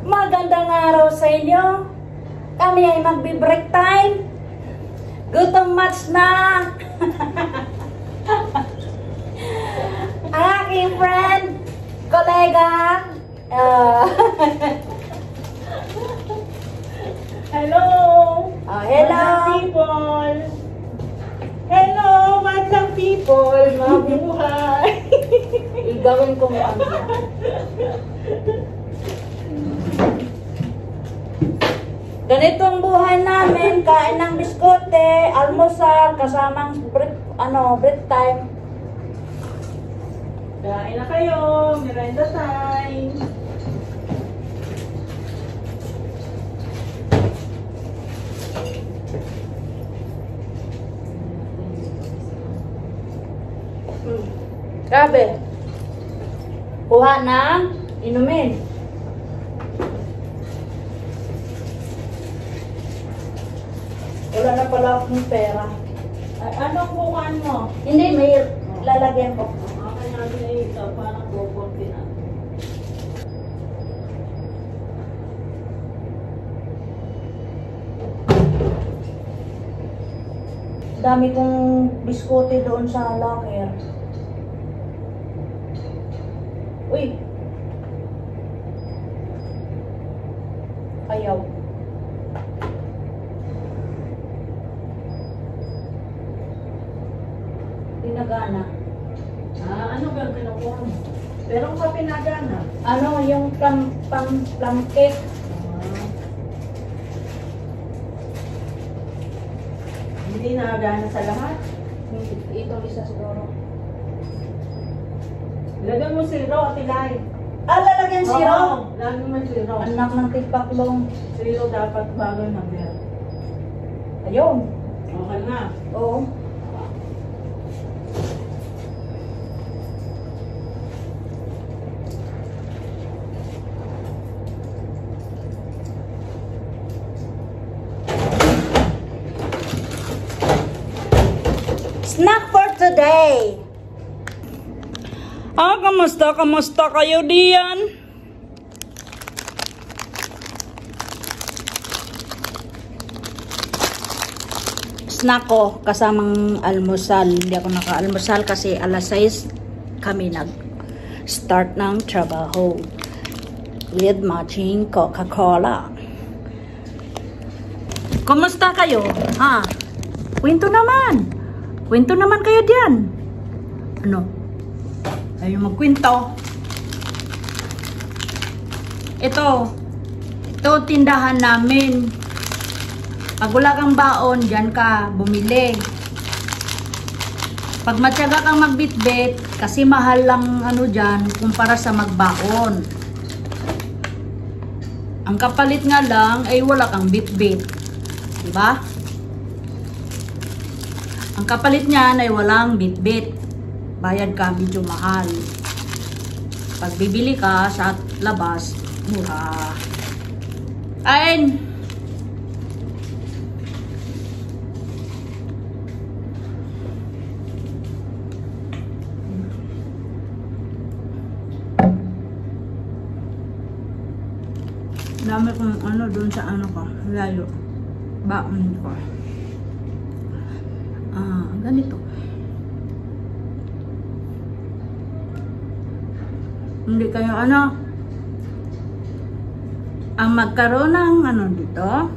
Magandang araw sa inyo. Kami ay magbi-break time. Gutom match na. Ang aking friend, kolega. Hello. Hello. People. Hello, madlang people. Mabuhay. Igawin ko mo ano. Ganito ang buhay namin, kain ng biskote, almusal, kasamang break time. Kain na kayo. Merenda time. Grabe. Kuha ng inumin. Wala na pala akong pera. Anong bukan mo? Hindi, may lalagyan ko. Akin natin na ito. Parang kukunti na. Dami kong biskote doon sa locker. Uy! Ayaw. Pinagana. Ano ba ang kinukuha mo? Pero ka pinagana. Ano, yung plum cake. Hindi nagana sa lahat. Ito isa siguro. Lagyan mo zero at ilay. Lalagyan zero? Oo, lagyan mo zero. Anak ng tipaklong. Zero dapat bago ng number. Ayun. Okay na. Oo. Snack for today. Kamusta? Kamusta kayo diyan? Snack ko kasamang almusal. Hindi ako naka-almusal kasi alas 6 kami nag-start ng trabaho with matching Coca-Cola. Kamusta kayo? Ha? Kwento naman. Kwento naman kayo diyan. Ano? Ayaw magkwento. Ito tindahan namin. Pag wala kang baon, diyan ka bumili. Pag matyaga kang magbitbit, kasi mahal lang ano diyan kumpara sa magbaon. Ang kapalit nga lang ay wala kang bitbit. Diba? Ang kapalit niyan ay walang bitbit. Bayad ka medyo mahal. Pag bibili ka sa labas, mura. Kain! Dami kong ano doon sa ano ko, layo. Baon ko. Ganito. Hindi kayo ano, ang magkaroon ng ano dito,